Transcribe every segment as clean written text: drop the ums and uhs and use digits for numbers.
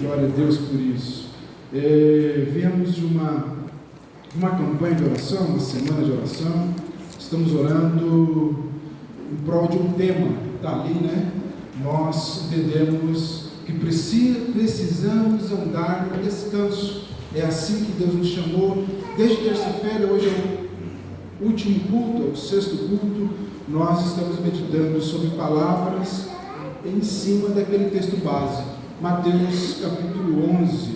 Glória a Deus por isso. Viemos de uma campanha de oração, uma semana de oração. Estamos orando em prol de um tema. Está ali, né? Nós entendemos que precisamos andar no descanso. É assim que Deus nos chamou. Desde terça-feira, hoje é o último culto, é o sexto culto. Nós estamos meditando sobre palavras em cima daquele texto básico, Mateus capítulo 11.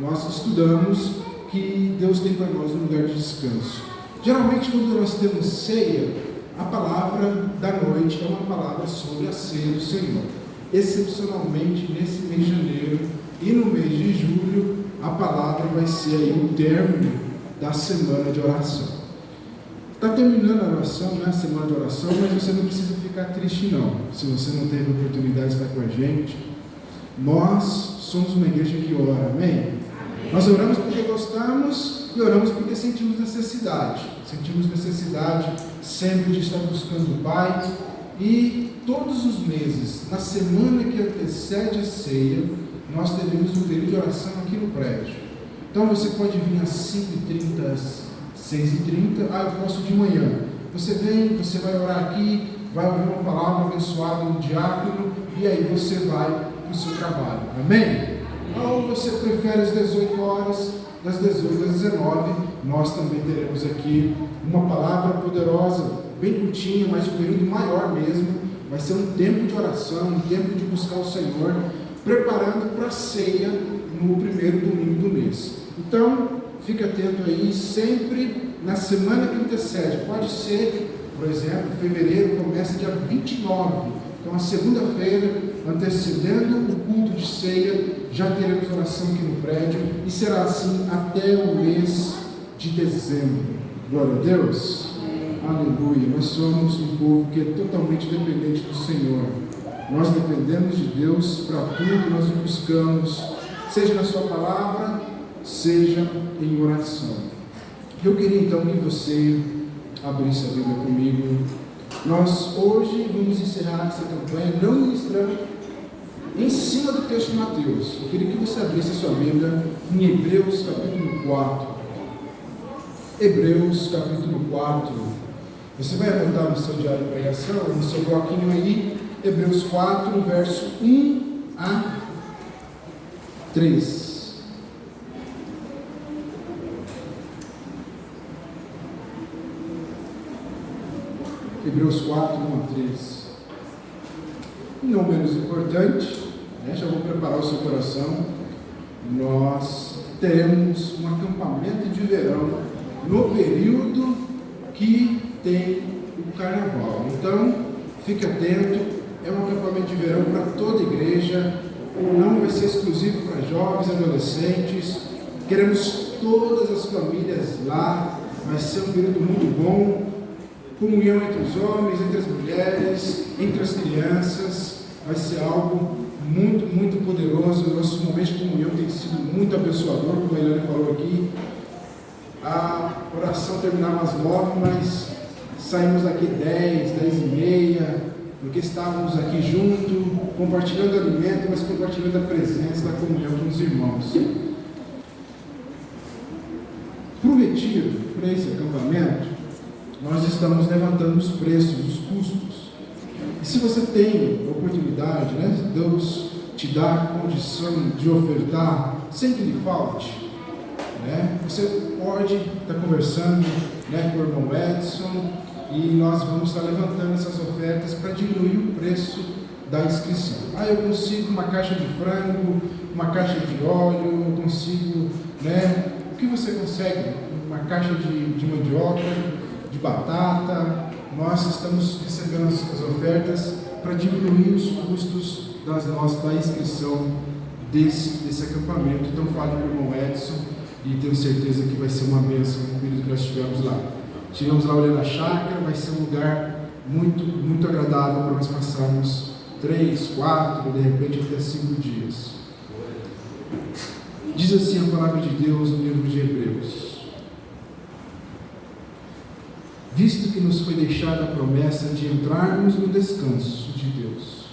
Nós estudamos que Deus tem para nós um lugar de descanso. Geralmente, quando nós temos ceia, a palavra da noite é uma palavra sobre a ceia do Senhor. Excepcionalmente, nesse mês de janeiro e no mês de julho, a palavra vai ser aí o término da semana de oração. Está terminando a oração, né? A semana de oração, mas você não precisa ficar triste não, se você não teve oportunidade de estar com a gente. Nós somos uma igreja que ora, amém? Nós oramos porque gostamos e oramos porque sentimos necessidade. Sentimos necessidade sempre de estar buscando o Pai. E todos os meses, na semana que antecede a ceia, nós teremos um período de oração aqui no prédio. Então você pode vir às 5h30, às 6h30, eu posso de manhã. Você vem, você vai orar aqui, vai ouvir uma palavra abençoada do diácono, e aí você vai para o seu trabalho, amém? Ou você prefere às 18 horas, das 18 às 19, nós também teremos aqui uma palavra poderosa, bem curtinha, mas um período maior mesmo. Vai ser um tempo de oração, um tempo de buscar o Senhor, preparando para a ceia no primeiro domingo do mês. Então, fique atento aí, sempre na semana que antecede. Pode ser, por exemplo, fevereiro começa dia 29. Então, a segunda-feira, antecedendo o culto de ceia, já teremos oração aqui no prédio. E será assim até o mês de dezembro. Glória a Deus. Aleluia. Nós somos um povo que é totalmente dependente do Senhor. Nós dependemos de Deus para tudo, nós o buscamos, seja na sua palavra, seja em oração. Eu queria então que você abrisse a Bíblia comigo. Nós hoje vamos encerrar essa campanha não ministrando em cima do texto de Mateus. Eu queria que você abrisse a sua Bíblia em Hebreus capítulo 4. Hebreus capítulo 4. Você vai anotar no seu diário de pregação, no seu bloquinho aí, Hebreus 4, verso 1 a 3. Hebreus 4, 1 a 3. E não menos importante, já vou preparar o seu coração, nós teremos um acampamento de verão no período que tem o carnaval. Então, fique atento, é um acampamento de verão para toda a igreja, não vai ser exclusivo para jovens, adolescentes, queremos todas as famílias lá, vai ser um período muito bom, comunhão entre os homens, entre as mulheres, entre as crianças, vai ser algo muito, muito poderoso. O nosso momento de comunhão tem sido muito abençoador, como a Helena falou aqui. A oração terminava às 9, mas saímos daqui 10h30, porque estávamos aqui junto, compartilhando alimento, mas compartilhando a presença da comunhão com os irmãos. Para o retiro, para esse acampamento, nós estamos levantando os preços, os custos. E se você tem oportunidade, Deus te dá a condição de ofertar, sem que lhe falte, você pode estar conversando com o irmão Edson, e nós vamos estar levantando essas ofertas para diminuir o preço da inscrição. Eu consigo uma caixa de frango, uma caixa de óleo, eu consigo, o que você consegue? Uma caixa de mandioca, de batata. Nós estamos recebendo as ofertas para diminuir os custos da inscrição desse acampamento. Então fale com o irmão Edson e tenho certeza que vai ser uma bênção no período que nós estivermos lá. Chegamos lá olhando a chácara, vai ser um lugar muito, muito agradável para nós passarmos 3, 4, de repente até 5 dias. Diz assim a palavra de Deus no livro de Hebreus: visto que nos foi deixada a promessa de entrarmos no descanso de Deus,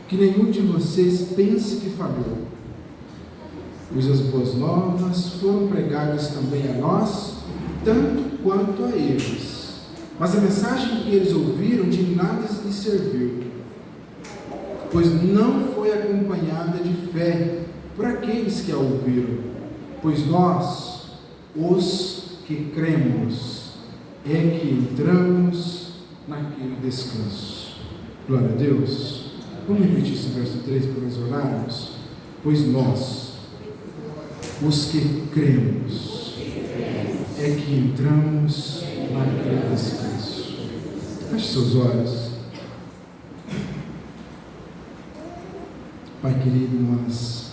que nenhum de vocês pense que falhou, pois as boas novas foram pregadas também a nós, tanto quanto a eles. Mas a mensagem que eles ouviram de nada lhes serviu, pois não foi acompanhada de fé por aqueles que a ouviram. Pois nós, os que cremos, é que entramos naquele descanso. Glória a Deus. Vamos repetir esse verso 3 para nós orarmos? Pois nós, os que cremos, é que entramos naquele descanso. Feche seus olhos. Pai querido, nós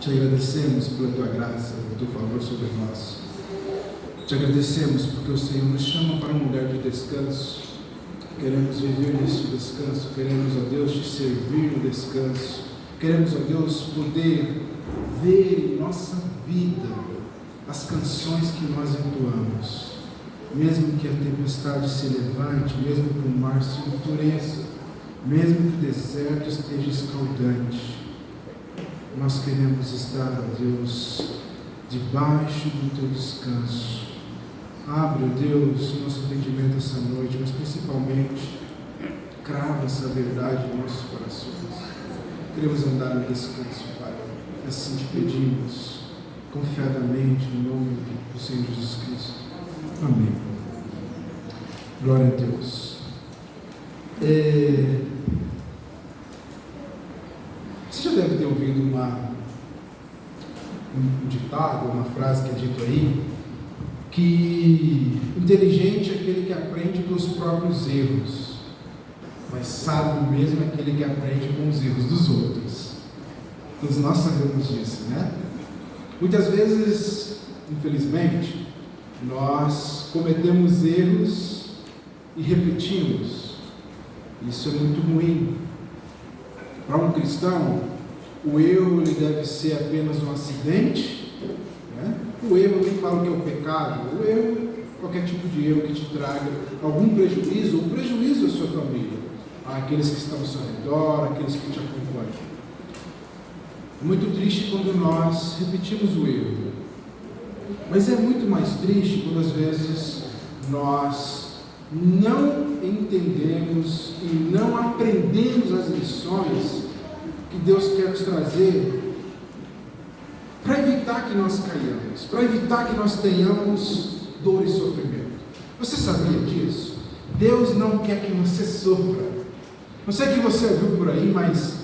te agradecemos pela tua graça, pelo teu favor sobre nós. Te agradecemos porque o Senhor nos chama para um lugar de descanso. Queremos viver nesse descanso, queremos, ó Deus, te servir no descanso. Queremos, ó Deus, poder ver em nossa vida as canções que nós entoamos. Mesmo que a tempestade se levante, mesmo que o mar se enfureça, mesmo que o deserto esteja escaldante, nós queremos estar, ó Deus, debaixo do teu descanso. Abre, ó Deus, o nosso entendimento essa noite, mas principalmente crava essa verdade em nossos corações. Queremos andar no descanso, Pai. Assim te pedimos, confiadamente, no nome do Senhor Jesus Cristo. Amém. Glória a Deus. Você já deve ter ouvido um ditado, uma frase que é dito aí, que inteligente é aquele que aprende com os próprios erros, mas sábio mesmo é aquele que aprende com os erros dos outros. Todos nós sabemos disso, né? Muitas vezes, infelizmente, nós cometemos erros e repetimos. Isso é muito ruim. Para um cristão, o erro ele deve ser apenas um acidente, né? O erro, nem falo que é o pecado, o erro, qualquer tipo de erro que te traga algum prejuízo, ou prejuízo à sua família, àqueles que estão ao seu redor, àqueles que te acompanham. É muito triste quando nós repetimos o erro, mas é muito mais triste quando às vezes nós não entendemos e não aprendemos as lições que Deus quer nos trazer para evitar que nós caiamos, para evitar que nós tenhamos dor e sofrimento. Você sabia disso? Deus não quer que você sofra. Não sei que você ouviu por aí, mas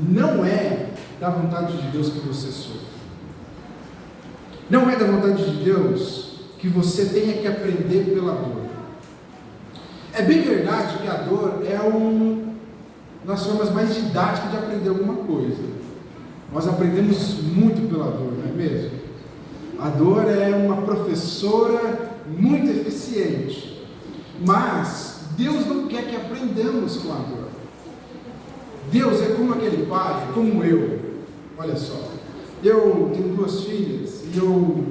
não é da vontade de Deus que você sofra. Não é da vontade de Deus que você tenha que aprender pela dor. É bem verdade que a dor é uma das formas mais didáticas de aprender alguma coisa. Nós aprendemos muito pela dor, não é mesmo? A dor é uma professora muito eficiente, mas Deus não quer que aprendamos com a dor. Deus é como aquele pai, como eu. Olha só, eu tenho 2 filhas e eu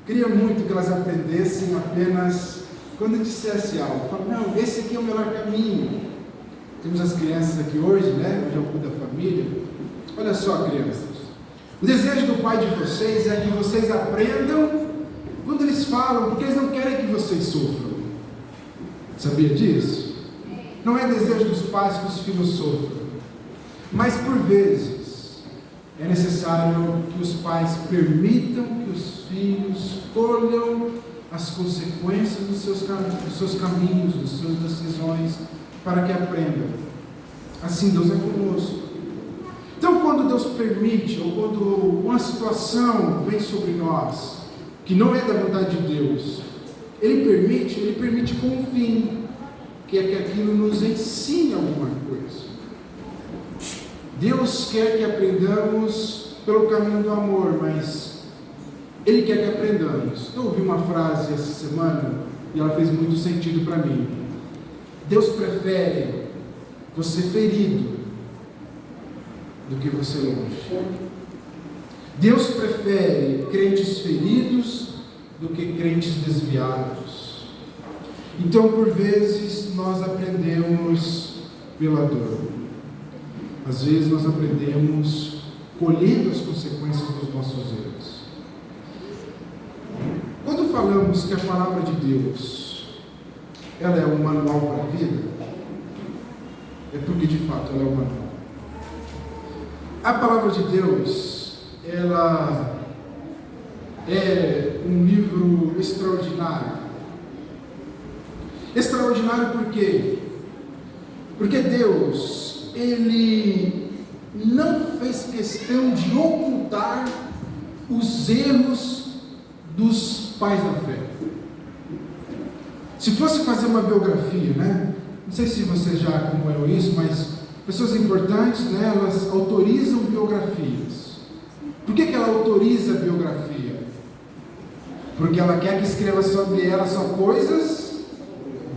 queria muito que elas aprendessem apenas quando eu dissesse algo. Eu falo, não, esse aqui é o melhor caminho. Temos as crianças aqui hoje, né? Hoje é o culto da família. Olha só, crianças. O desejo do pai de vocês é que vocês aprendam quando eles falam, porque eles não querem que vocês sofram. Sabia disso? Não é desejo dos pais que os filhos sofram. Mas por vezes é necessário que os pais permitam que os filhos colham as consequências dos seus caminhos, das suas decisões, para que aprendam. Assim Deus é conosco. Então, quando Deus permite, ou quando uma situação vem sobre nós, que não é da vontade de Deus, Ele permite com um fim, que é que aquilo nos ensine alguma coisa. Deus quer que aprendamos pelo caminho do amor, mas Ele quer que aprendamos. Eu ouvi uma frase essa semana, e ela fez muito sentido para mim. Deus prefere você ferido do que você longe. Deus prefere crentes feridos do que crentes desviados. Então, por vezes, nós aprendemos pela dor. Às vezes, nós aprendemos colhendo as consequências dos nossos erros. Quando falamos que a palavra de Deus, ela é um manual para a vida, é porque de fato ela é um manual. A palavra de Deus, ela é um livro extraordinário. Extraordinário por quê? Porque Deus, Ele não fez questão de ocultar os erros dos pais da fé. Se fosse fazer uma biografia, né? Não sei se você já acompanhou isso, mas pessoas importantes, né, elas autorizam biografias. Por que ela autoriza a biografia? Porque ela quer que escreva sobre ela só coisas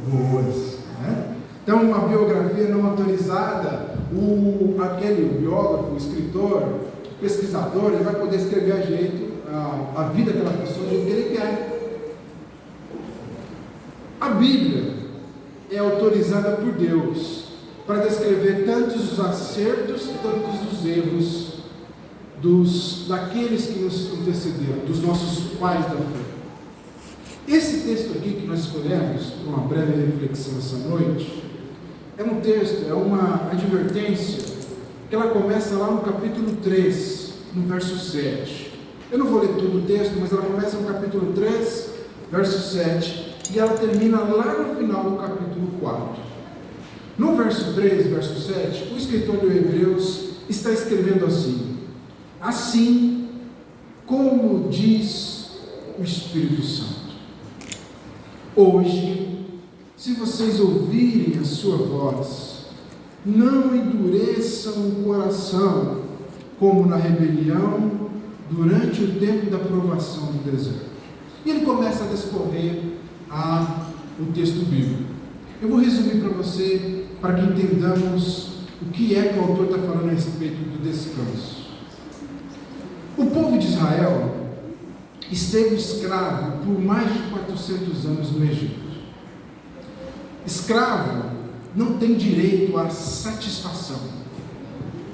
boas, né? Então, uma biografia não autorizada, aquele biógrafo, o escritor, o pesquisador, ele vai poder escrever a vida daquela pessoa do jeito que ele quer. A Bíblia é autorizada por Deus para descrever tantos os acertos, tantos os erros daqueles que nos antecederam, dos nossos pais da fé. Esse texto aqui que nós escolhemos para uma breve reflexão essa noite, é um texto, é uma advertência, que ela começa lá no capítulo 3, no verso 7. Eu não vou ler todo o texto, mas ela começa no capítulo 3, verso 7, e ela termina lá no final do capítulo 4. No verso 3, verso 7, o escritor de Hebreus está escrevendo assim: assim como diz o Espírito Santo, hoje, se vocês ouvirem a sua voz, não endureçam o coração, como na rebelião, durante o tempo da provação do deserto. E ele começa a discorrer o texto bíblico. Eu vou resumir para você, para que entendamos o que é que o autor está falando a respeito do descanso. O povo de Israel esteve escravo por mais de 400 anos no Egito. Escravo não tem direito à satisfação.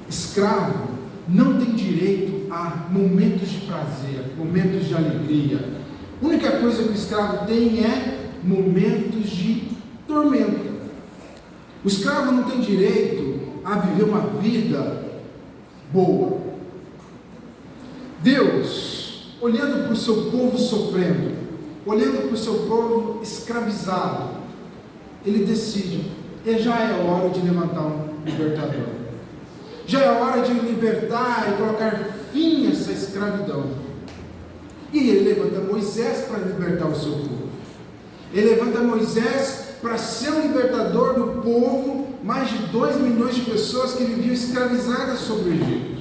Escravo não tem direito a momentos de prazer, momentos de alegria. A única coisa que o escravo tem é momentos de tormento. O escravo não tem direito a viver uma vida boa. Deus, olhando para o seu povo sofrendo, olhando para o seu povo escravizado, Ele decide, já é hora de levantar um libertador. Já é hora de libertar e colocar fim a essa escravidão. E Ele levanta Moisés para libertar o seu povo. Ele levanta Moisés para ser o libertador do povo, mais de 2 milhões de pessoas que viviam escravizadas sobre o Egito.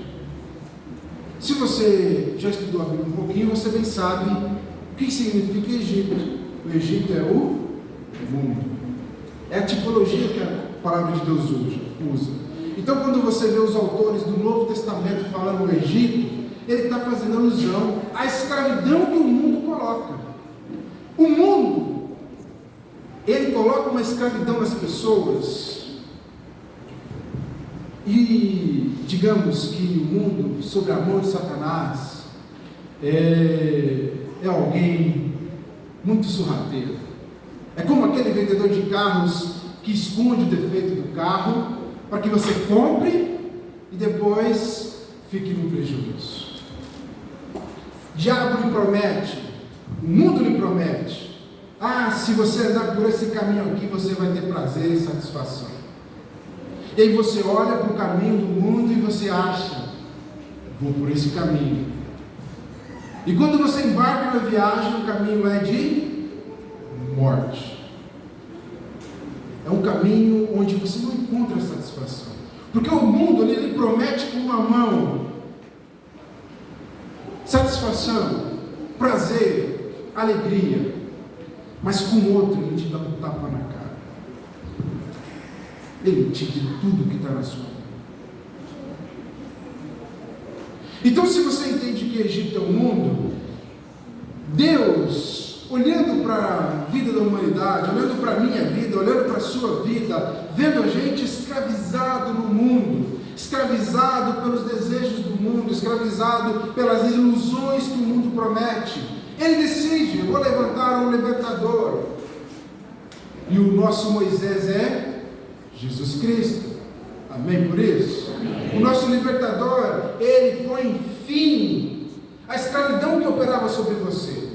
Se você já estudou a Bíblia um pouquinho, você bem sabe o que significa Egito. O Egito é o mundo. É a tipologia que a palavra de Deus usa. Então, quando você vê os autores do Novo Testamento falando do Egito, ele está fazendo alusão à escravidão que o mundo coloca. O mundo, ele coloca uma escravidão nas pessoas. E digamos que o mundo, sob a mão de Satanás, é alguém muito sorrateiro. É como aquele vendedor de carros que esconde o defeito do carro para que você compre e depois fique no prejuízo. O diabo lhe promete, o mundo lhe promete: se você andar por esse caminho aqui, você vai ter prazer e satisfação. E aí você olha para o caminho do mundo e você acha: vou por esse caminho. E quando você embarca na viagem, o caminho é de morte. É um caminho onde você não encontra satisfação. Porque o mundo ele promete com uma mão satisfação, prazer, alegria, mas com outro ele te dá um tapa na cara. Ele te diz tudo que está na sua mão. Então, se você entende que Egito é o mundo, Deus, olhando para a vida da humanidade, olhando para a minha vida, olhando para a sua vida, vendo a gente escravizado no mundo, escravizado pelos desejos do do mundo, escravizado pelas ilusões que o mundo promete. Ele decide: vou levantar um libertador. E o nosso Moisés é Jesus Cristo. Amém por isso? Amém. O nosso libertador, ele põe fim à escravidão que operava sobre você.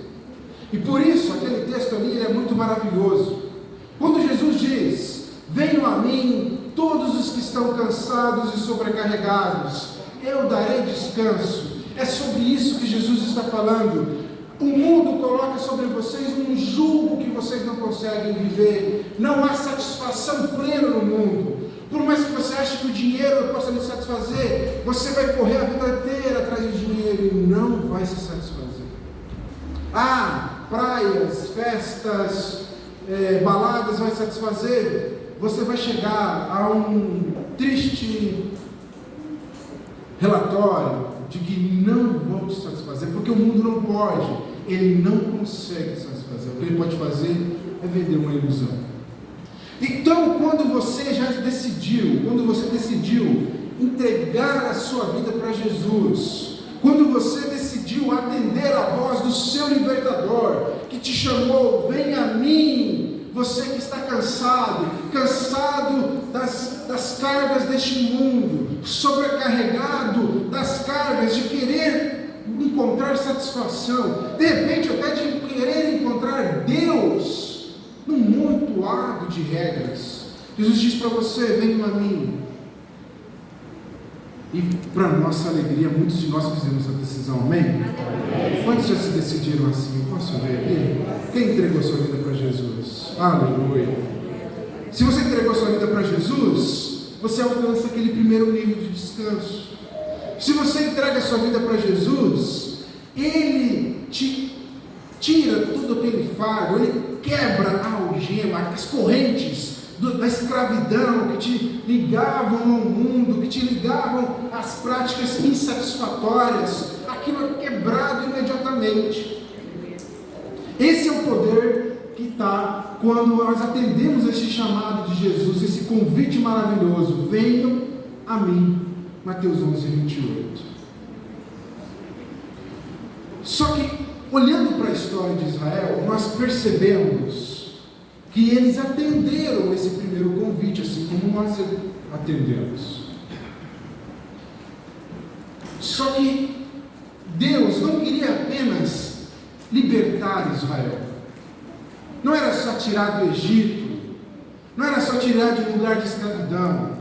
E por isso, aquele texto ali é muito maravilhoso. Quando Jesus diz: venham a mim todos os que estão cansados e sobrecarregados, eu darei descanso. É sobre isso que Jesus está falando. O mundo coloca sobre vocês um jugo que vocês não conseguem viver. Não há satisfação plena no mundo. Por mais que você ache que o dinheiro possa lhe satisfazer, você vai correr a vida inteira atrás de dinheiro e não vai se satisfazer. Praias, festas, baladas vai satisfazer. Você vai chegar a um triste relatório de que não vão te satisfazer, porque o mundo não pode, ele não consegue satisfazer. O que ele pode fazer é vender uma ilusão. Então, quando você decidiu entregar a sua vida para Jesus, quando você decidiu atender a voz do seu libertador, que te chamou: venha a mim, você que está cansado das cargas deste mundo, sobrecarregado das cargas de querer encontrar satisfação, de repente até de querer encontrar Deus num montoado de regras. Jesus diz para você: venha a mim. E para nossa alegria, muitos de nós fizemos a decisão, amém? Quantos já se decidiram assim? Posso ver aqui? Quem entregou sua vida para Jesus? Aleluia! Se você entregou sua vida para Jesus, você alcança aquele primeiro nível de descanso. Se você entrega sua vida para Jesus, Ele te tira tudo aquele fardo, Ele quebra a algema, as correntes da escravidão que te ligavam ao mundo, que te ligavam às práticas insatisfatórias. Aquilo é quebrado imediatamente. Esse é o poder que está quando nós atendemos esse chamado de Jesus, esse convite maravilhoso: venham a mim. Mateus 11, 28. Só que, olhando para a história de Israel, nós percebemos que eles atenderam esse primeiro convite, assim como nós atendemos. Só que Deus não queria apenas libertar Israel. Não era só tirar do Egito, não era só tirar de um lugar de escravidão.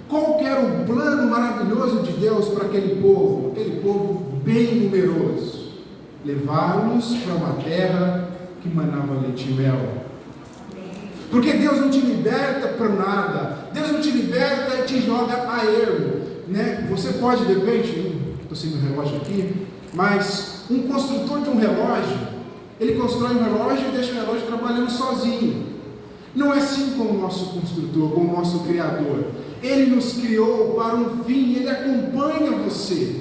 Qual que era o plano maravilhoso de Deus para aquele povo bem numeroso? Levá-los para uma terra que manava leite e mel. Porque Deus não te liberta para nada. Deus não te liberta e te joga a ermo, né? Você pode, de repente, estou sem o relógio aqui, mas um construtor de um relógio, ele constrói um relógio e deixa o relógio trabalhando sozinho. Não é assim com o nosso construtor, com o nosso Criador. Ele nos criou para um fim, Ele acompanha você.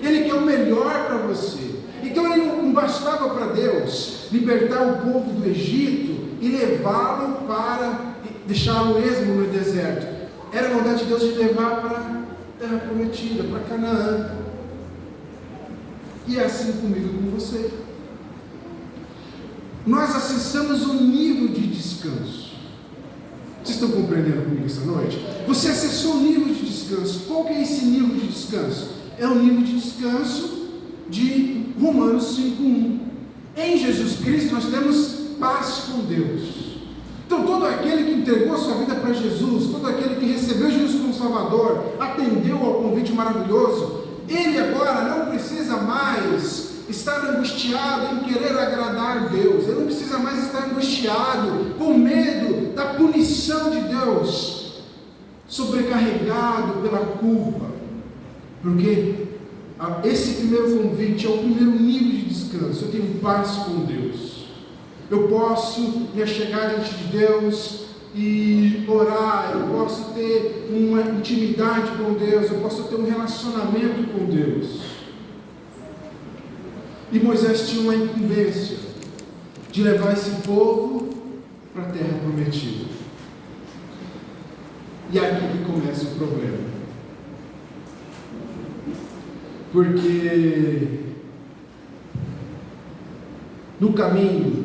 Ele quer o melhor para você. Então ele não bastava para Deus libertar o povo do Egito e levá-lo para deixá-lo esmo no deserto. Era a vontade de Deus de levar para a terra prometida, para Canaã. E é assim comigo e com você. Nós acessamos um nível de descanso. Vocês estão compreendendo comigo essa noite? Você acessou um nível de descanso. Qual que é esse nível de descanso? É o nível de descanso de Romanos 5:1. Em Jesus Cristo nós temos paz com Deus. Então todo aquele que entregou sua vida para Jesus, todo aquele que recebeu Jesus como Salvador, atendeu ao convite maravilhoso, ele agora não precisa mais estar angustiado em querer agradar Deus. Ele não precisa mais estar angustiado com medo da punição de Deus, sobrecarregado pela culpa, porque esse primeiro convite é o primeiro nível de descanso. Eu tenho paz com Deus. Eu posso me achegar diante de Deus e orar. Eu posso ter uma intimidade com Deus. Eu posso ter um relacionamento com Deus. E Moisés tinha uma incumbência de levar esse povo para a terra prometida. E é aqui que começa o problema. Porque no caminho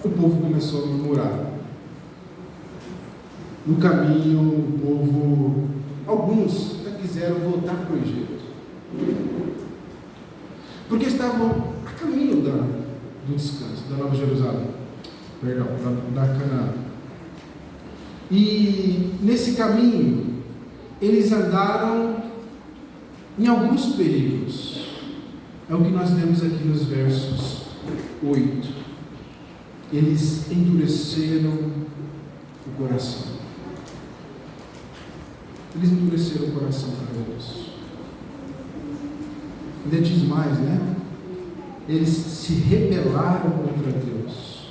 o povo começou a murmurar. No caminho o povo, alguns até quiseram voltar para o Egito, porque estavam a caminho do descanso, da Nova Jerusalém, perdão, da Canaã. E nesse caminho eles andaram em alguns perigos. É o que nós lemos aqui nos versos 8. Eles endureceram o coração. Eles endureceram o coração para Deus. Ainda diz mais, né? Eles se rebelaram contra Deus.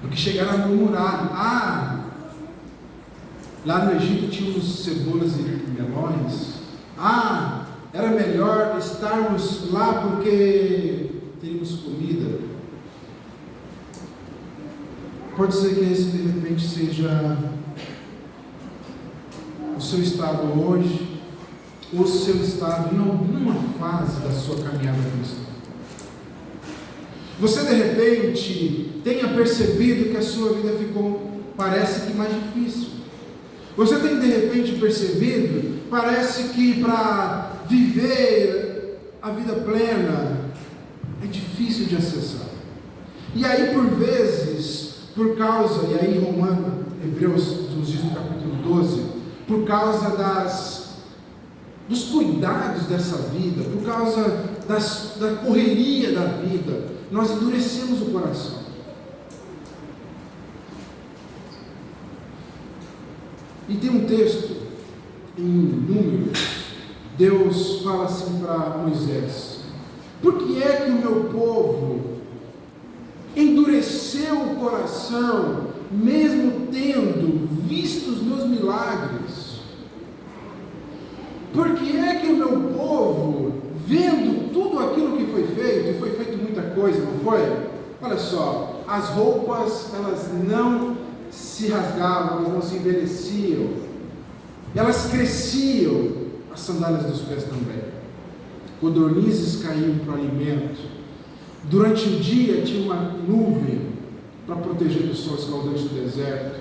Porque chegaram a murmurar: lá no Egito tínhamos cebolas e melões. Era melhor estarmos lá porque teríamos comida. Pode ser que esse de repente seja o seu estado hoje, ou o seu estado em alguma fase da sua caminhada cristã. Você de repente tenha percebido que a sua vida ficou, parece que mais difícil. Você tem de repente percebido, parece que para viver a vida plena é difícil de acessar. E aí por vezes, por causa, e aí Hebreus nos diz no capítulo 12, por causa dos cuidados dessa vida, por causa da correria da vida, nós endurecemos o coração. E tem um texto em Números, Deus fala assim para Moisés: por que é que o meu povo endureceu o coração, mesmo tendo visto os meus milagres? Por que é que o meu povo, vendo tudo aquilo que foi feito, e foi feito muita coisa, não foi? Olha só, as roupas, elas não se rasgavam, elas não se envelheciam, elas cresciam, as sandálias dos pés também. Codornizes caíam para o alimento. Durante o dia tinha uma nuvem para proteger do sol escaldante do deserto.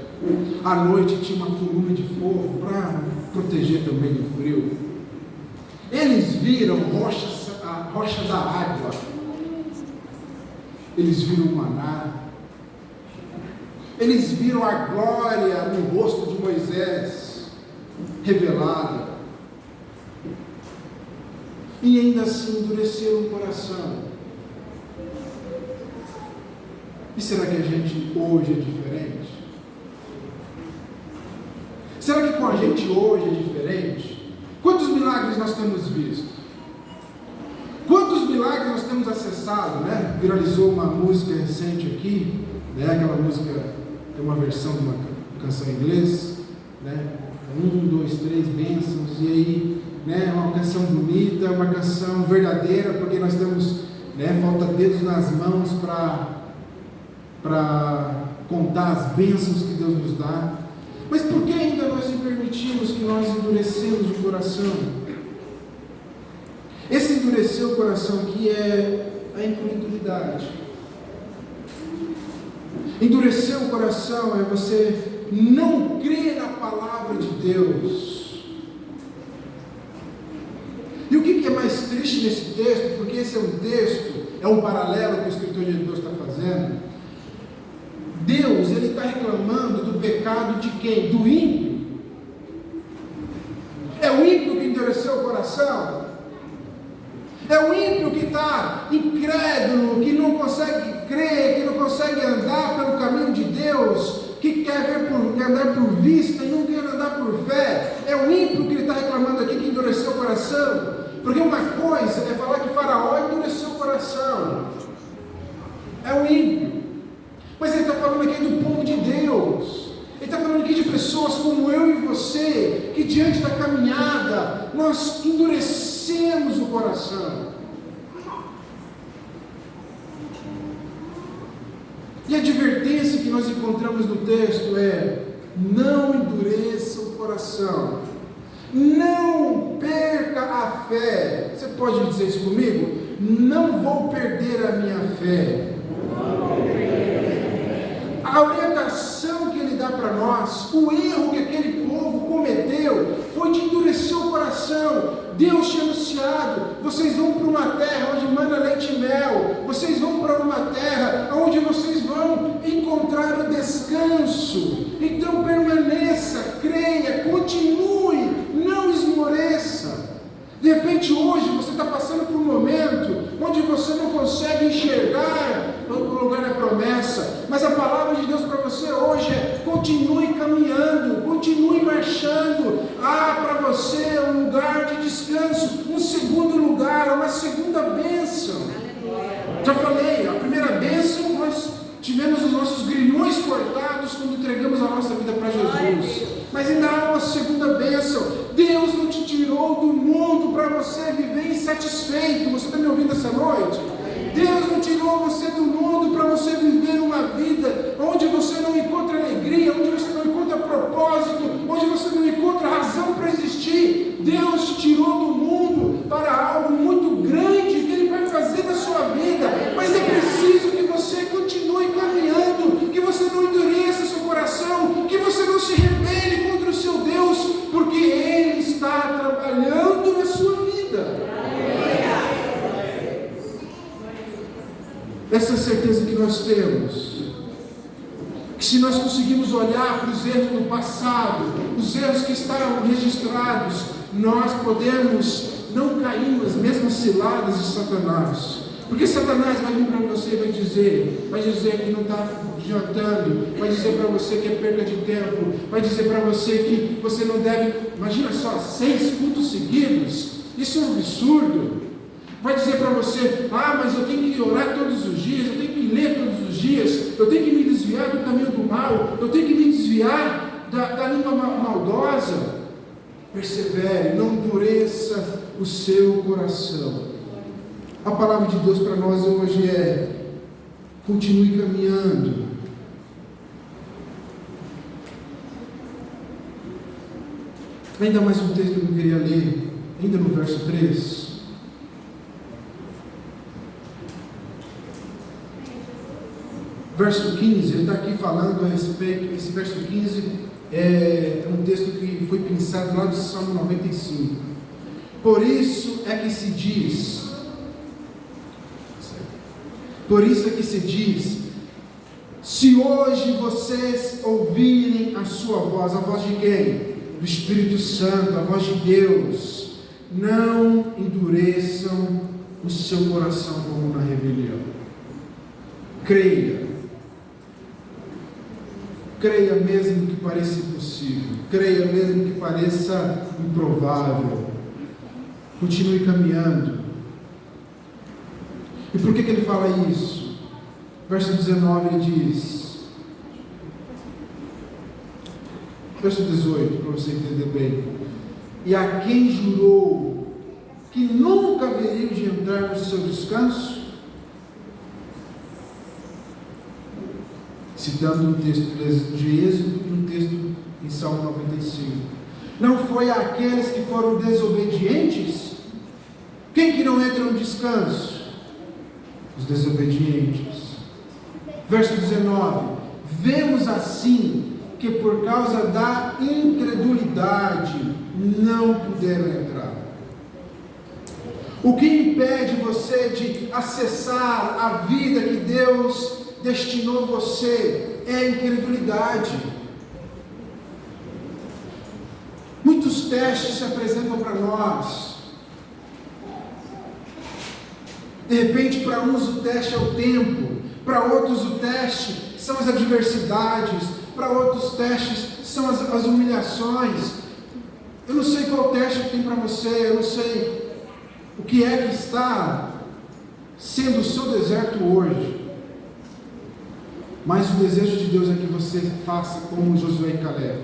À noite tinha uma coluna de fogo para proteger também do frio. Eles viram a rocha da água. Eles viram o maná. Eles viram a glória no rosto de Moisés revelada. E ainda assim endureceram o coração. E será que a gente hoje é diferente? Será que com a gente hoje é diferente? Quantos milagres nós temos visto? Quantos milagres nós temos acessado, né? Viralizou uma música recente aqui, né? Aquela música é uma versão de uma canção em inglês, né? 1, 2, 3 bênçãos, e aí, né? Uma canção bonita, uma canção verdadeira, porque nós temos, né? Falta dedos nas mãos para contar as bênçãos que Deus nos dá. Mas por que ainda nós permitimos que nós endurecemos o coração? Esse endurecer o coração aqui é a incredulidade. Endurecer o coração é você não crer na palavra de Deus. E o que é mais triste nesse texto? Porque esse é um texto, é um paralelo que o escritor de Hebreus está fazendo. Deus, ele está reclamando do pecado de quem? Do ímpio. É o ímpio que endureceu o coração? É o ímpio que está incrédulo, que não consegue crer, que não consegue andar pelo caminho de Deus, que quer andar por vista e não quer andar por fé? É o ímpio que ele está reclamando aqui, que endureceu o coração? Porque uma coisa é falar que Faraó endureceu o coração. É o ímpio. Mas ele está falando aqui do povo de Deus. Ele está falando aqui de pessoas como eu e você, que diante da caminhada, nós endurecemos o coração. E a advertência que nós encontramos no texto é: não endureça o coração. Não perca a fé. Você pode dizer isso comigo? Não vou perder a minha fé. A orientação que ele dá para nós, o erro que aquele povo cometeu, foi de endurecer o coração. Deus tinha anunciado: vocês vão para uma terra onde mana leite e mel, vocês vão para uma terra onde vocês vão encontrar o descanso. Então permaneça, creia, continue, não esmoreça. De repente hoje você está passando por um momento onde você não consegue enxergar o lugar da promessa, mas a palavra de Deus para você hoje é: continue caminhando, continue marchando. Há para você um lugar de descanso, um segundo lugar, uma segunda bênção. Já falei, a primeira bênção nós tivemos os nossos grilhões cortados quando entregamos a nossa vida para Jesus, mas ainda há uma segunda bênção. Deus não te tirou do mundo para você viver insatisfeito. Você está me ouvindo essa noite? Deus não tirou você do mundo para você viver uma vida onde você não encontra alegria, onde você não encontra propósito, onde você não encontra razão para existir. Deus te tirou do mundo para algo muito grande que Ele vai fazer na sua vida, mas é preciso que você continue caminhando, que você não endureça seu coração, que você não se rebele contra o seu Deus, porque Ele está trabalhando na sua vida. Essa certeza que nós temos, que se nós conseguimos olhar para os erros do passado, os erros que estão registrados, nós podemos não cair nas mesmas ciladas de Satanás. Porque Satanás vai vir para você e vai dizer que não está adiantando, vai dizer para você que é perda de tempo, vai dizer para você que você não deve. Imagina só, 6 cultos seguidos, isso é um absurdo. Vai dizer para você: mas eu tenho que orar todos os dias, eu tenho que ler todos os dias, eu tenho que me desviar do caminho do mal, eu tenho que me desviar da língua maldosa. Persevere, não endureça o seu coração. A palavra de Deus para nós hoje é: continue caminhando. Ainda mais um texto que eu queria ler, ainda no verso 3. Verso 15, ele está aqui falando a respeito. Esse verso 15 é um texto que foi pensado lá do Salmo 95. Por isso é que se diz, se hoje vocês ouvirem a sua voz, a voz de quem? Do Espírito Santo, a voz de Deus, não endureçam o seu coração como na rebelião. Creia mesmo que pareça impossível, creia mesmo que pareça improvável, continue caminhando. E por que ele fala isso? Verso 19 ele diz, verso 18, para você entender bem: e a quem jurou que nunca haveria de entrar no seu descanso, citando um texto de Êxodo e um texto em Salmo 95. Não foi aqueles que foram desobedientes? Quem que não entra no descanso? Os desobedientes. Verso 19: vemos assim que por causa da incredulidade não puderam entrar. O que impede você de acessar a vida que Deus destinou você é a incredulidade. Muitos testes se apresentam para nós. De repente, para uns o teste é o tempo, para outros o teste são as adversidades, para outros testes são as humilhações. Eu não sei qual teste que tem para você, eu não sei o que é que está sendo o seu deserto hoje. Mas o desejo de Deus é que você faça como Josué e Caleb.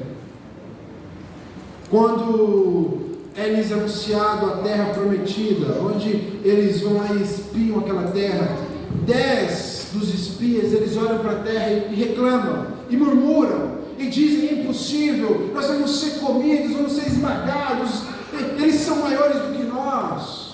Quando é-lhes anunciado a terra prometida, onde eles vão lá e espiam aquela terra, 10 dos espias, eles olham para a terra e reclamam, e murmuram, e dizem: é impossível, nós vamos ser comidos, vamos ser esmagados, eles são maiores do que nós.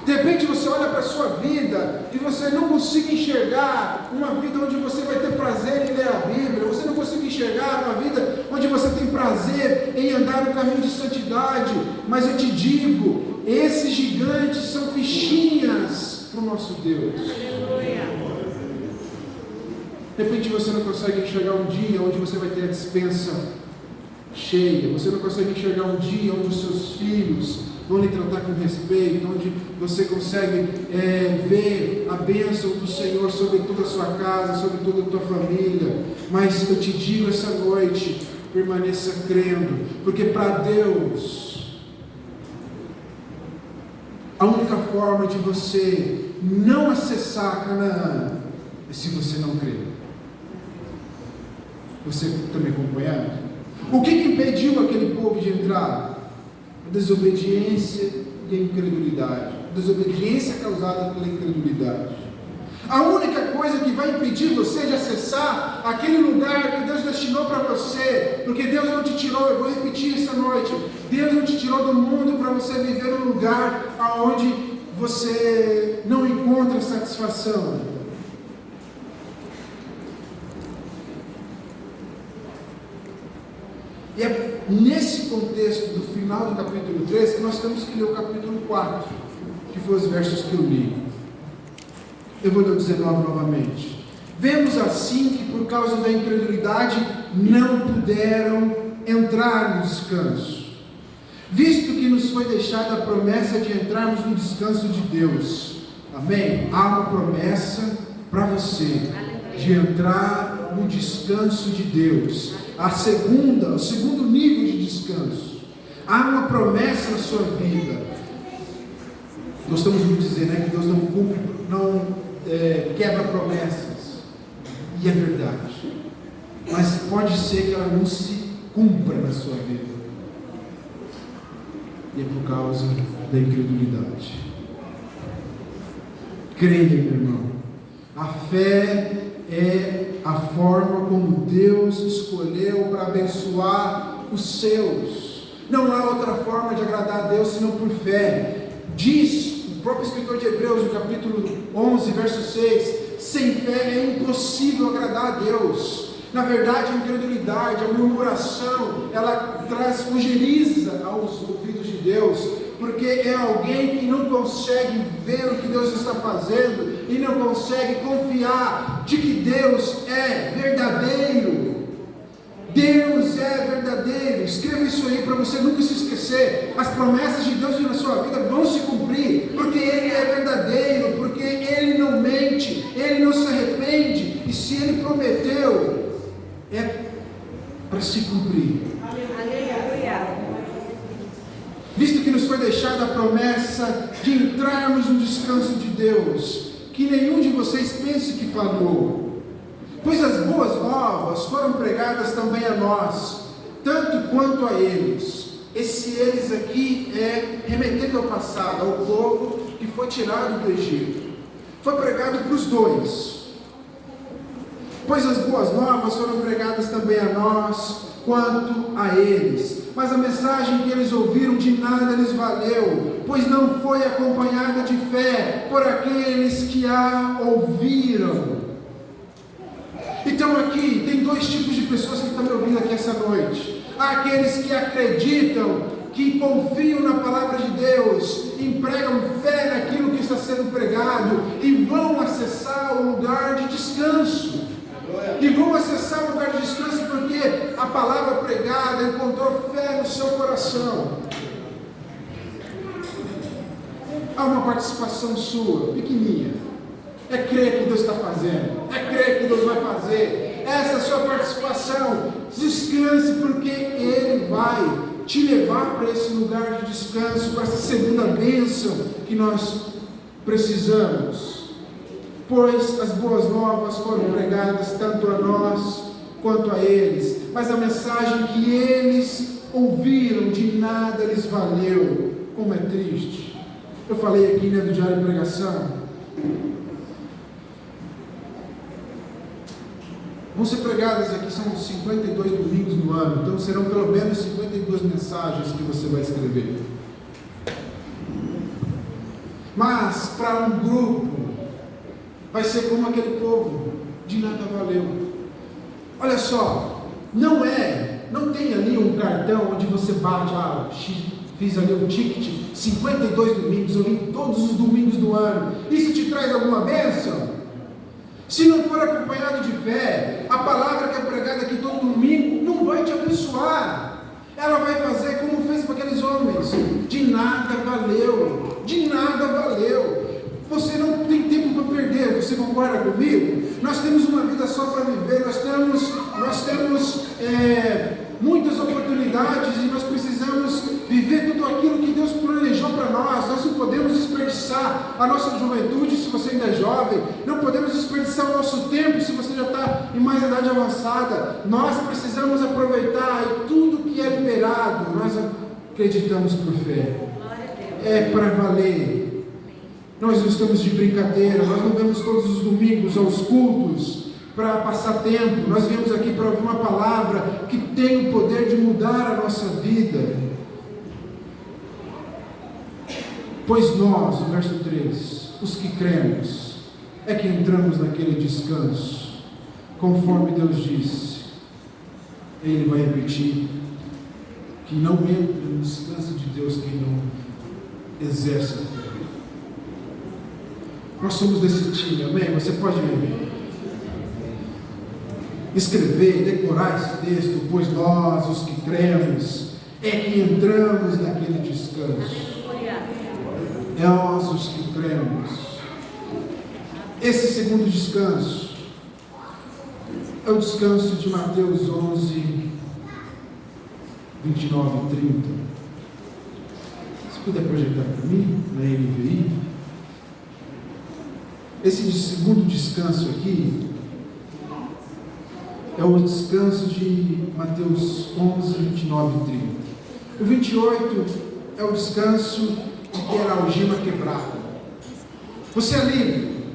De repente você olha para a sua vida e você não consegue enxergar uma vida onde você vai ter prazer em ler a Bíblia, você não consegue enxergar uma vida onde você tem prazer em andar no caminho de santidade, mas eu te digo, esses gigantes são fichinhas para o nosso Deus. De repente você não consegue enxergar um dia onde você vai ter a despensa cheia, você não consegue enxergar um dia onde os seus filhos vão lhe tratar com respeito, onde você consegue ver a bênção do Senhor sobre toda a sua casa, sobre toda a tua família. Mas eu te digo essa noite, permaneça crendo, porque para Deus, a única forma de você não acessar Canaã é se você não crer. Você está me acompanhando? O que impediu aquele povo de entrar? A desobediência e a incredulidade. A desobediência causada pela incredulidade. A única coisa que vai impedir você de acessar aquele lugar que Deus destinou para você, porque Deus não te tirou, eu vou repetir essa noite, Deus não te tirou do mundo para você viver num lugar onde você não encontra satisfação. E é nesse contexto do final do capítulo 3 que nós temos que ler o capítulo 4, que foi os versos que eu li. Eu vou ler o 19 novamente. Vemos assim que por causa da incredulidade não puderam entrar no descanso, visto que nos foi deixada a promessa de entrarmos no descanso de Deus. Amém? Há uma promessa para você de entrar no descanso de Deus. O segundo nível de descanso. Há uma promessa na sua vida. Gostamos de dizer, né, que Deus não cumpre, quebra promessas. E é verdade. Mas pode ser que ela não se cumpra na sua vida. E é por causa da incredulidade. Creia, meu irmão. A fé é a forma como Deus escolheu para abençoar os seus. Não há outra forma de agradar a Deus senão por fé. Diz o próprio escritor de Hebreus, no capítulo 11, verso 6, sem fé é impossível agradar a Deus. Na verdade, a incredulidade, a murmuração, ela traz ojeriza aos ouvidos de Deus, porque é alguém que não consegue ver o que Deus está fazendo e não consegue confiar de que Deus é verdadeiro. Deus é verdadeiro. Escreva isso aí para você nunca se esquecer. As promessas de Deus na sua vida vão se cumprir, porque Ele é verdadeiro, porque Ele não mente, Ele não se arrepende, e se Ele prometeu, é para se cumprir. Visto que nos foi deixada a promessa de entrarmos no descanso de Deus, que nenhum de vocês pense que falhou, pois as boas novas foram pregadas também a nós, tanto quanto a eles. Esse eles aqui é remetendo ao passado, ao povo que foi tirado do Egito. Foi pregado para os dois. Pois as boas novas foram pregadas também a nós, quanto a eles. Mas a mensagem que eles ouviram de nada lhes valeu, pois não foi acompanhada de fé por aqueles que a ouviram. Então aqui tem dois tipos de pessoas que estão me ouvindo aqui essa noite. Há aqueles que acreditam, que confiam na palavra de Deus, empregam fé naquilo que está sendo pregado e vão acessar o lugar de descanso. E vão acessar o lugar de descanso porque a palavra pregada encontrou fé no seu coração. Há uma participação sua, pequenininha. É crer que Deus está fazendo, é crer que Deus vai fazer. Essa é a sua participação. Descanse, porque Ele vai te levar para esse lugar de descanso, para essa segunda bênção que nós precisamos. Pois as boas novas foram pregadas tanto a nós quanto a eles, mas a mensagem que eles ouviram de nada lhes valeu. Como é triste. Eu falei aqui, né, do diário de pregação. vão ser pregadas aqui, são 52 domingos no ano, então serão pelo menos 52 mensagens que você vai escrever. Mas para um grupo, vai ser como aquele povo, de nada valeu. Olha só, não tem ali um cartão onde você bate, fiz ali um ticket, 52 domingos, eu vim todos os domingos do ano. Isso te traz alguma bênção? Se não for acompanhado de fé, a palavra que é pregada aqui todo domingo não vai te abençoar. Ela vai fazer como fez para aqueles homens. De nada valeu. De nada valeu. Você não tem tempo para perder. Você concorda comigo? Nós temos uma vida só para viver. Nós temos muitas oportunidades e nós precisamos viver tudo aquilo que Deus planejou para nós. Nós não podemos desperdiçar a nossa juventude se você ainda é jovem, não podemos desperdiçar o nosso tempo se você já está em mais idade avançada. Nós precisamos aproveitar e tudo que é liberado, nós acreditamos por fé. É para valer. Nós não estamos de brincadeira, nós não vemos todos os domingos aos cultos para passar tempo. Nós viemos aqui para ouvir uma palavra que tem o poder de mudar a nossa vida. Pois nós, no verso 3, os que cremos, é que entramos naquele descanso, conforme Deus disse. Ele vai repetir que não entra no descanso de Deus quem não exerce a fé. Nós somos desse time, amém? Você pode escrever, decorar esse texto, pois nós, os que cremos, é que entramos naquele descanso. É nós os que cremos. Esse segundo descanso é o descanso de Mateus 11, 29 e 30. Se puder projetar para mim, na NVI. Esse segundo descanso aqui é o descanso de Mateus 11, 29 e 30. O 28 é o descanso de ter a algema quebrada. Você é livre,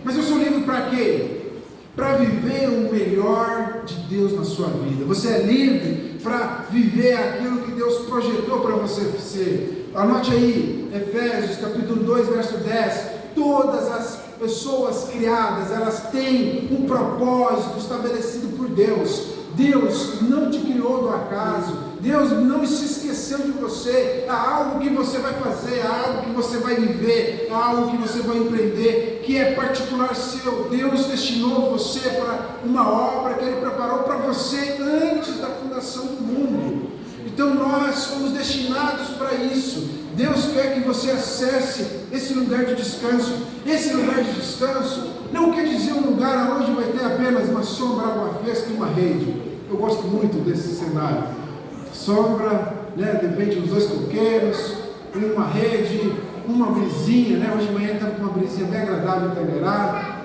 mas eu sou livre para quê? Para viver o melhor de Deus na sua vida. Você é livre para viver aquilo que Deus projetou para você ser. Anote aí, Efésios capítulo 2, verso 10. Todas as pessoas criadas, elas têm um propósito estabelecido por Deus. Deus não te criou do acaso. Deus não se esqueceu de você. Há algo que você vai fazer, há algo que você vai viver, há algo que você vai empreender, que é particular seu. Deus destinou você para uma obra que Ele preparou para você antes da fundação do mundo. Então nós somos destinados para isso. Deus quer que você acesse esse lugar de descanso. Esse lugar de descanso não quer dizer um lugar onde vai ter apenas uma sombra, água fresca e uma rede. Eu gosto muito desse cenário. Sombra, de repente uns 2 coqueiros, uma rede, uma brisinha, Hoje de manhã estava com uma brisinha bem agradável em Tangará.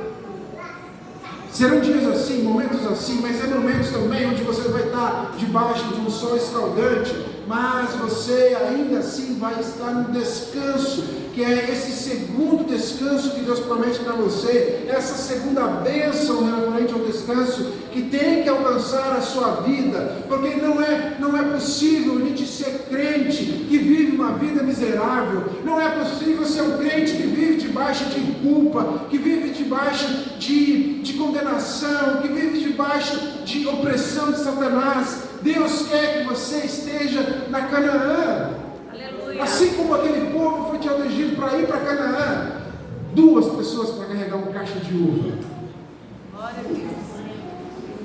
Serão dias assim, momentos assim, mas há momentos também onde você vai estar debaixo de um sol escaldante, mas você ainda assim vai estar no descanso, que é esse segundo descanso que Deus promete para você, essa segunda bênção referente ao descanso, que tem que alcançar a sua vida, porque não é possível a gente ser crente que vive uma vida miserável, não é possível ser um crente que vive debaixo de culpa, que vive debaixo de condenação, que vive debaixo de opressão de Satanás. Deus quer que você esteja na Canaã. Aleluia. Assim como aquele povo foi te elegido para ir para Canaã, 2 pessoas para carregar um caixa de uva. Glória a Deus.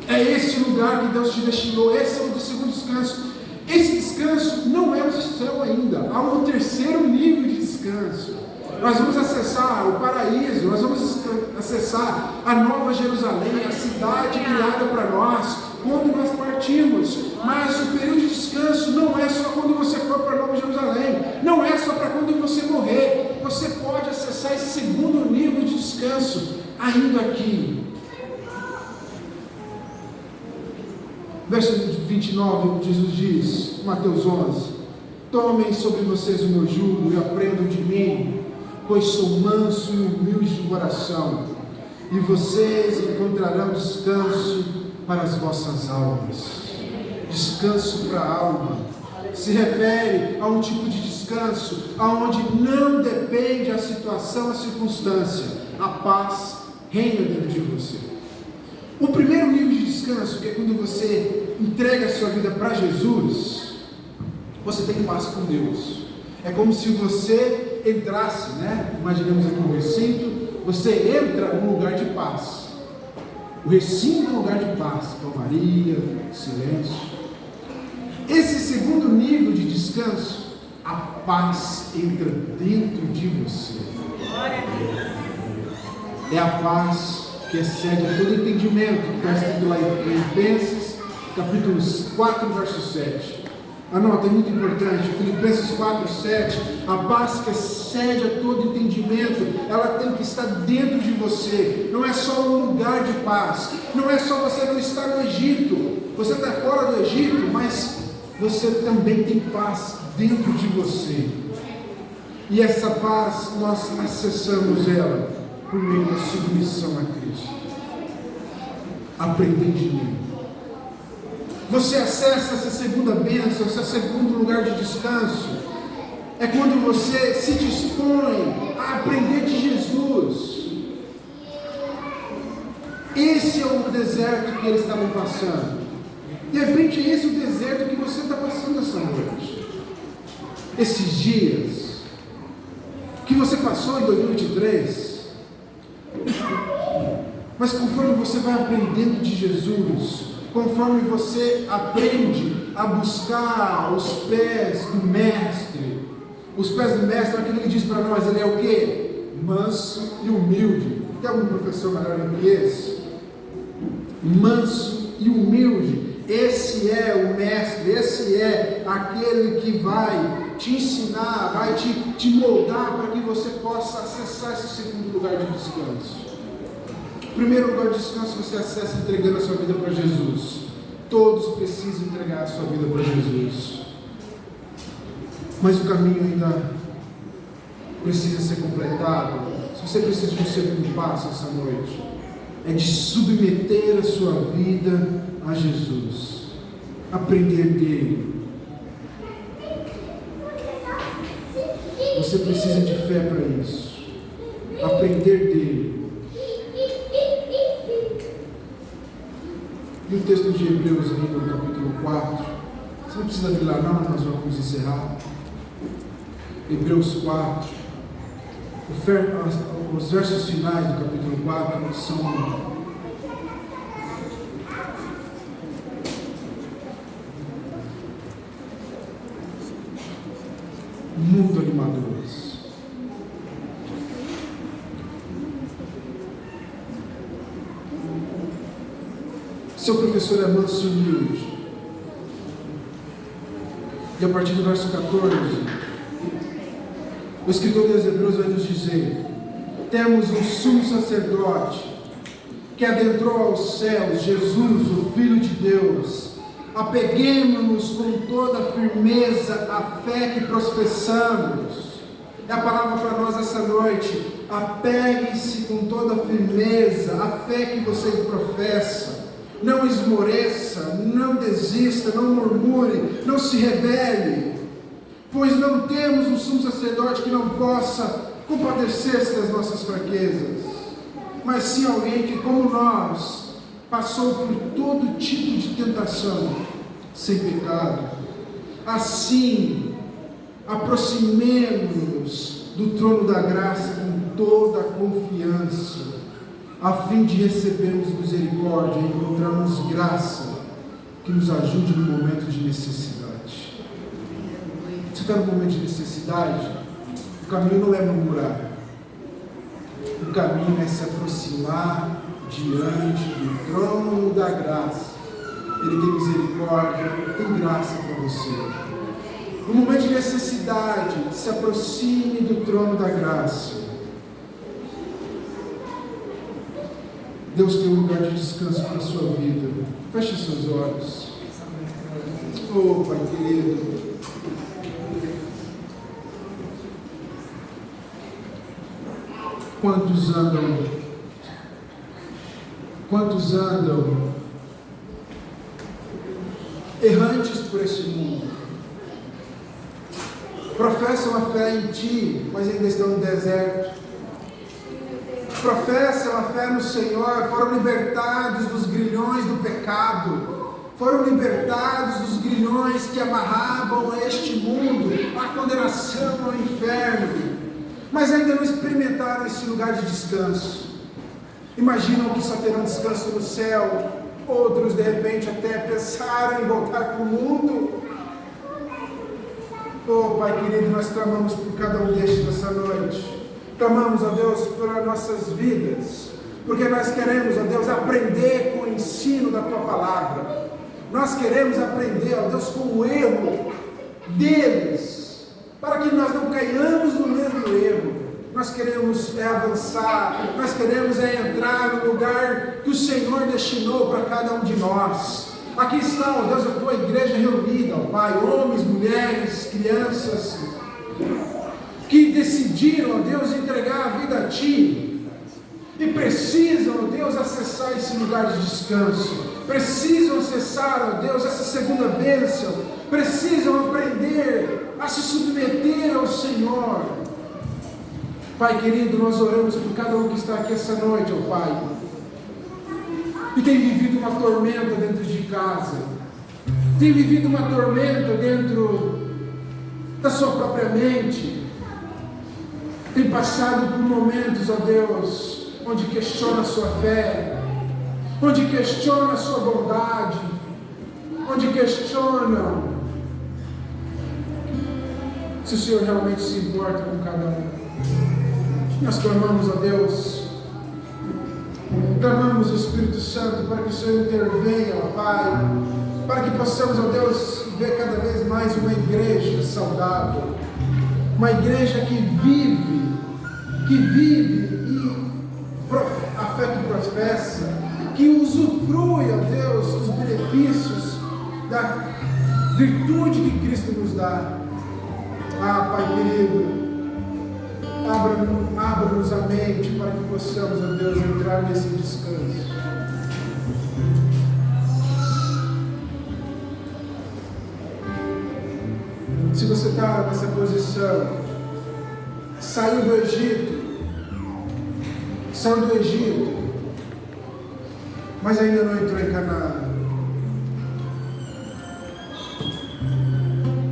É esse lugar que Deus te destinou. Esse é o segundo descanso. Esse descanso não é o céu ainda. Há um terceiro nível de descanso. Nós vamos acessar o paraíso, nós vamos acessar a Nova Jerusalém, a cidade criada para nós, quando nós partimos. Mas o período de descanso não é só quando você for para Nova Jerusalém, não é só para quando você morrer. Você pode acessar esse segundo nível de descanso ainda aqui. Verso 29, Jesus diz, Mateus 11: tomem sobre vocês o meu jugo e aprendam de mim, pois sou manso e humilde de coração, e vocês encontrarão descanso para as vossas almas. Descanso para a alma se refere a um tipo de descanso aonde não depende a situação, a circunstância. A paz reina dentro de você. O primeiro nível de descanso, que é quando você entrega a sua vida para Jesus, você tem paz com Deus. É como se você entrasse, imaginemos aqui um recinto, você entra num lugar de paz. O recinto é um lugar de paz, calmaria, silêncio. Esse segundo nível de descanso, a paz entra dentro de você. É a paz que excede a todo entendimento, que está escrito lá em Filipenses, capítulo 4, verso 7. Anota, é muito importante, Filipenses 4, 7, a paz que excede a todo entendimento, ela tem que estar dentro de você. Não é só um lugar de paz, não é só você não estar no Egito, você está fora do Egito, mas você também tem paz dentro de você. E essa paz, nós acessamos ela por meio da submissão a Cristo. Aprender de mim. Você acessa essa segunda bênção, esse segundo lugar de descanso. É quando você se dispõe a aprender de Jesus. Esse é o deserto que eles estavam passando. De repente é esse o deserto que você está passando essa noite. Esses dias que você passou em 2023. Mas conforme você vai aprendendo de Jesus, conforme você aprende a buscar os pés do Mestre, os pés do Mestre, aquilo que ele diz para nós, ele é o quê? Manso e humilde. Tem algum professor melhor em inglês? Manso e humilde. Esse é o Mestre, esse é aquele que vai te ensinar, vai te moldar para que você possa acessar esse segundo lugar de descanso. O primeiro lugar de descanso você acessa entregando a sua vida para Jesus. Todos precisam entregar a sua vida para Jesus. Mas o caminho ainda precisa ser completado. Se você precisa de um segundo passo essa noite, é de submeter a sua vida a Jesus, aprender dele. Você precisa de fé para isso, aprender dele. E o texto de Hebreus, ainda no capítulo 4, você não precisa abrir lá não, nós vamos encerrar. Hebreus 4, os versos finais do capítulo 4 são muito animadores. Seu professor é manso e humilde. E a partir do verso 14, o escritor dos Hebreus vai nos dizer: temos um sumo sacerdote que adentrou aos céus, Jesus, o Filho de Deus. Apeguemo-nos com toda firmeza à fé que professamos. É a palavra para nós essa noite. Apeguem-se com toda firmeza à fé que você professa. Não esmoreça, não desista, não murmure, não se rebele, pois não temos um sumo sacerdote que não possa compadecer-se das nossas fraquezas, mas sim alguém que, como nós, passou por todo tipo de tentação, sem pecado. Assim, aproximemo-nos do trono da graça com toda a confiança, a fim de recebermos misericórdia e encontrarmos graça que nos ajude no momento de necessidade. Você está no momento de necessidade? O caminho não é murmurar. O caminho é se aproximar diante do trono da graça. Ele tem misericórdia, tem graça para você. No momento de necessidade, se aproxime do trono da graça. Deus tem um lugar de descanso para a sua vida. Feche seus olhos. Oh, Pai querido. Quantos andam por esse mundo. Professam a fé em Ti, mas ainda estão no deserto. Professam a fé no Senhor, foram libertados dos grilhões do pecado, foram libertados dos grilhões que amarravam a este mundo, a condenação ao inferno, mas ainda não experimentaram esse lugar de descanso. Imaginam que só terão descanso no céu. Outros de repente até pensaram em voltar para o mundo. Oh Pai querido, nós clamamos por cada um destes nessa noite. Clamamos, ó Deus, pelas nossas vidas, porque nós queremos, ó Deus, aprender com o ensino da Tua Palavra. Nós queremos aprender, ó Deus, com o erro deles, para que nós não caiamos no mesmo erro. Nós queremos avançar, nós queremos entrar no lugar que o Senhor destinou para cada um de nós. Aqui está, ó Deus, a Tua igreja reunida, ó Pai, homens, mulheres, crianças, que decidiram, ó Deus, entregar a vida a Ti, e precisam, ó Deus, acessar esse lugar de descanso, precisam acessar, ó Deus, essa segunda bênção, precisam aprender a se submeter ao Senhor. Pai querido, nós oramos por cada um que está aqui essa noite, ó Pai, e tem vivido uma tormenta dentro de casa, tem vivido uma tormenta dentro da sua própria mente, tem passado por momentos, ó Deus, onde questiona a sua fé, onde questiona a sua bondade, onde questiona se o Senhor realmente se importa com cada um. Nós clamamos a Deus, clamamos o Espírito Santo para que o Senhor intervenha, ó Pai, para que possamos, ó Deus, ver cada vez mais uma igreja saudável, uma igreja que vive e a fé que professa, que usufrui, ó Deus, os benefícios da virtude que Cristo nos dá. Ah, Pai querido, abra-nos a mente para que possamos, ó Deus, entrar nesse descanso. Se você está nessa posição, saiu do Egito, mas ainda não entrou em Canaã,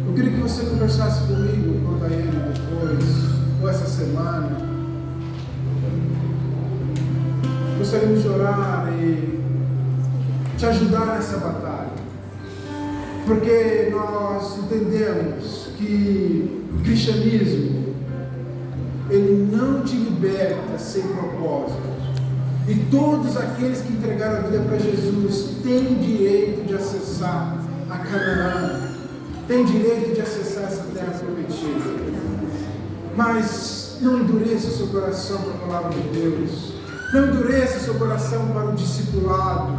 eu queria que você conversasse comigo quanto a ele depois, ou essa semana. Gostaríamos de orar e te ajudar nessa batalha, porque nós entendemos que o cristianismo, ele não te liberta sem propósito, e todos aqueles que entregaram a vida para Jesus têm direito de acessar a Canaã, têm direito de acessar essa terra prometida. Mas não endureça o seu coração para a palavra de Deus, não endureça o seu coração para o discipulado,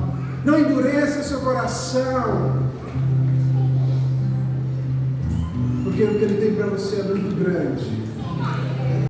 não endureça o seu coração, porque o que Ele tem para você é muito grande.